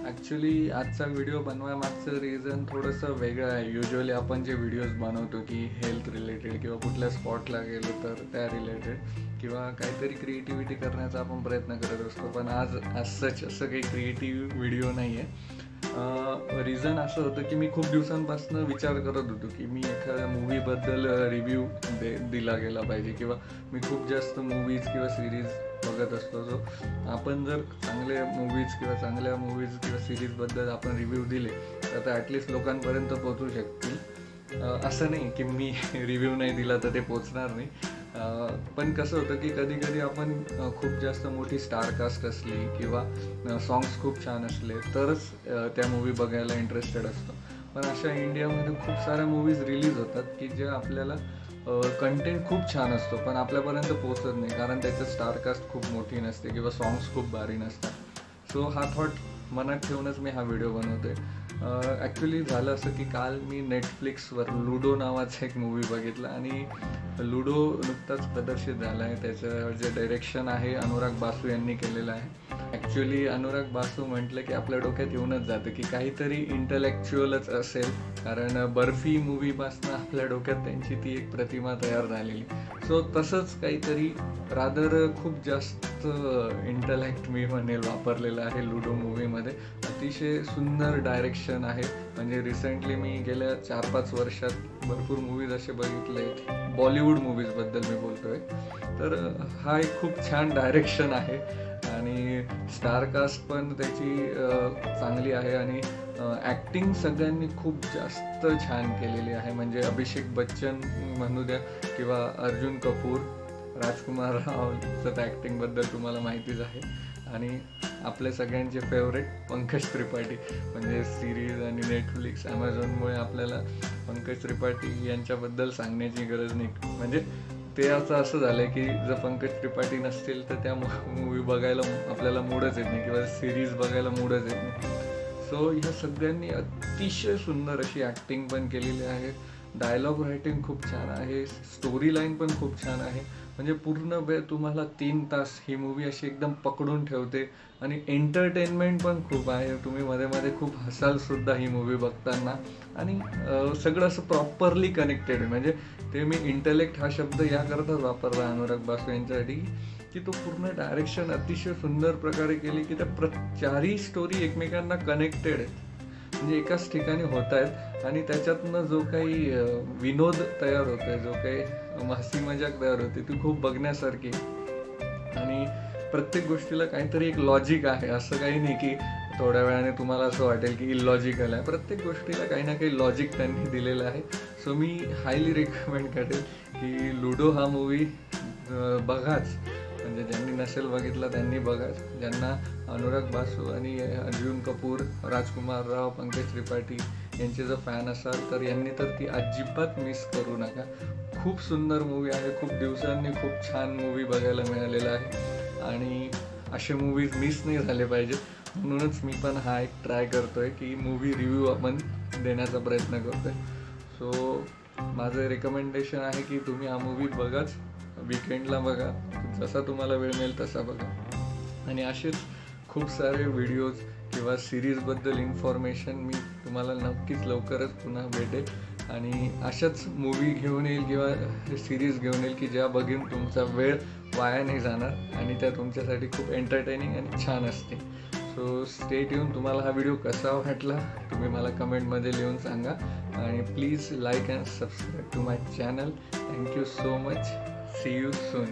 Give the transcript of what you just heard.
Actually आजचा video बनवायमागचं reason थोडंसं वेगळं आहे. युजुअली आपण जे व्हिडिओज बनवतो की हेल्थ रिलेटेड किंवा कुठल्या स्पॉटला गेलो तर त्या रिलेटेड किंवा काहीतरी क्रिएटिव्हिटी करण्याचा आपण प्रयत्न करत असतो. पण आज सच असं काही क्रिएटिव्ह व्हिडिओ नाही आहे. रिझन असं होतं की मी खूप दिवसांपासून विचार करत होतो की मी एखाद्या मूवीबद्दल रिव्ह्यू दिला गेला पाहिजे किंवा मी खूप जास्त मूवीज किंवा सिरीज बघत असतो. जो आपण जर चांगल्या मूवीज किंवा सिरीजबद्दल आपण रिव्ह्यू दिले तर ॲटलिस्ट लोकांपर्यंत पोहोचू शकतील. असं नाही की मी रिव्ह्यू नाही दिला तर ते पोचणार नाही. पण कसं होतं की कधी कधी आपण खूप जास्त मोठी स्टारकास्ट असली किंवा सॉंग्स खूप छान असले तरच त्या मूवी बघायला इंटरेस्टेड असतो. पण अशा इंडियामध्ये खूप साऱ्या मूवीज रिलीज होतात की ज्या आपल्याला कंटेंट खूप छान असतो पण आपल्यापर्यंत पोहोचत नाही कारण त्याचं स्टारकास्ट खूप मोठी नसते किंवा सॉंग्स खूप भारी नसतात. सो हा थॉट मनात ठेवूनच मी हा व्हिडिओ बनवतो आहे. ॲक्च्युली झालं असं की काल मी नेटफ्लिक्सवर लुडो नावाचा एक मूवी बघितला आणि लुडो नुकताच प्रदर्शित झाला आहे. त्याचं जे डायरेक्शन आहे अनुराग बासू यांनी केलेलं आहे. ॲक्च्युली अनुराग बासू म्हटलं की आपल्या डोक्यात येऊनच जातं की काहीतरी इंटलेक्च्युअलच असेल कारण बर्फी मूवीपासून आपल्या डोक्यात त्यांची ती एक प्रतिमा तयार झालेली. सो तसंच काहीतरी रादर खूप जास्त इंटलेक्ट मी म्हणेल वापरलेलं आहे लुडो मूवीमध्ये. अतिशय सुंदर डायरेक्शन आहे. म्हणजे रिसेंटली मी गेल्या 4-5 वर्षात भरपूर मूवीज असे बघितले बॉलिवूड मूवीजबद्दल मी बोलतोय. तर हा एक खूप छान डायरेक्शन आहे आणि स्टारकास्ट पण त्याची चांगली आहे आणि ॲक्टिंग सगळ्यांनी खूप जास्त छान केलेली आहे. म्हणजे अभिषेक बच्चन म्हणू द्या किंवा अर्जुन कपूर, राजकुमार रावचं ॲक्टिंगबद्दल तुम्हाला माहितीच आहे. आणि आपले सगळ्यांचे फेवरेट पंकज त्रिपाठी. म्हणजे सिरीज आणि नेटफ्लिक्स ॲमेझॉनमुळे आपल्याला पंकज त्रिपाठी यांच्याबद्दल सांगण्याची गरज नाही. म्हणजे ते असं झालं आहे की जर पंकज त्रिपाठी नसतील तर त्या मूवी बघायला आपल्याला मूडच येत नाही किंवा सिरीज बघायला मूडच येत नाही. सो ह्या सगळ्यांनी अतिशय सुंदर अशी ॲक्टिंग पण केलेली आहे. डायलॉग रायटिंग खूप छान आहे. स्टोरी लाईन पण खूप छान आहे. म्हणजे पूर्ण वेळ तुम्हाला 3 तास ही मूवी अशी एकदम पकडून ठेवते आणि एंटरटेनमेंट पण खूप आहे. तुम्ही मध्ये मध्ये खूप हसालसुद्धा ही मूवी बघताना आणि सगळं असं प्रॉपरली कनेक्टेड आहे. म्हणजे ते मी इंटेलेक्ट हा शब्द याकरताच वापरला अनुराग बासू यांच्यासाठी की तो पूर्ण डायरेक्शन अतिशय सुंदर प्रकारे केली की त्या चारही स्टोरी एकमेकांना कनेक्टेड आहेत. म्हणजे एकाच ठिकाणी होत आहेत आणि त्याच्यातनं जो काही विनोद तयार होतो आहे, जो काही हसी मजाक तयार होते ती खूप बघण्यासारखी. आणि प्रत्येक गोष्टीला काहीतरी एक लॉजिक आहे. असं काही नाही की थोड्या वेळाने तुम्हाला असं वाटेल की इलॉजिकल आहे. प्रत्येक गोष्टीला काही ना काही लॉजिक त्यांनी दिलेलं आहे. सो मी हायली रिकमेंड करेल की लुडो हा मूवी बघाच. म्हणजे ज्यांनी नसेल बघितला त्यांनी बघाच. ज्यांना अनुराग बासू आणि अर्जुन कपूर, राजकुमार राव, पंकज त्रिपाठी यांचे जर फॅन असाल तर यांनी तर ती अजिबात मिस करू नका. खूप सुंदर मूवी आहे. खूप दिवसांनी खूप छान मूवी बघायला मिळालेला आहे आणि असे मूवीज मिस नाही झाले पाहिजे. म्हणूनच मी पण हा एक ट्राय करतोय की मूवी रिव्ह्यू आपण देण्याचा प्रयत्न करतोय. सो माझं रिकमेंडेशन आहे की तुम्ही हा मूवी बघाच. वीकेंडला बघा, जसा तुम्हाला वेळ मिळेल तसा बघा. आणि असेच खूप सारे व्हिडिओज किंवा सिरीजबद्दल इन्फॉर्मेशन मी तुम्हाला नक्कीच लवकरच पुन्हा भेटेल आणि अशाच मूवी घेऊन येईल किंवा सिरीज घेऊन येईल की ज्या बघून तुमचा वेळ वाया नाही जाणार आणि त्या तुमच्यासाठी खूप एंटरटेनिंग आणि छान असते. So stay tune. तुम्हाला हा व्हिडिओ कसा वाटला तुम्ही मला कमेंटमध्ये लिहून सांगा आणि please like and subscribe to my channel. Thank you so much. See you soon.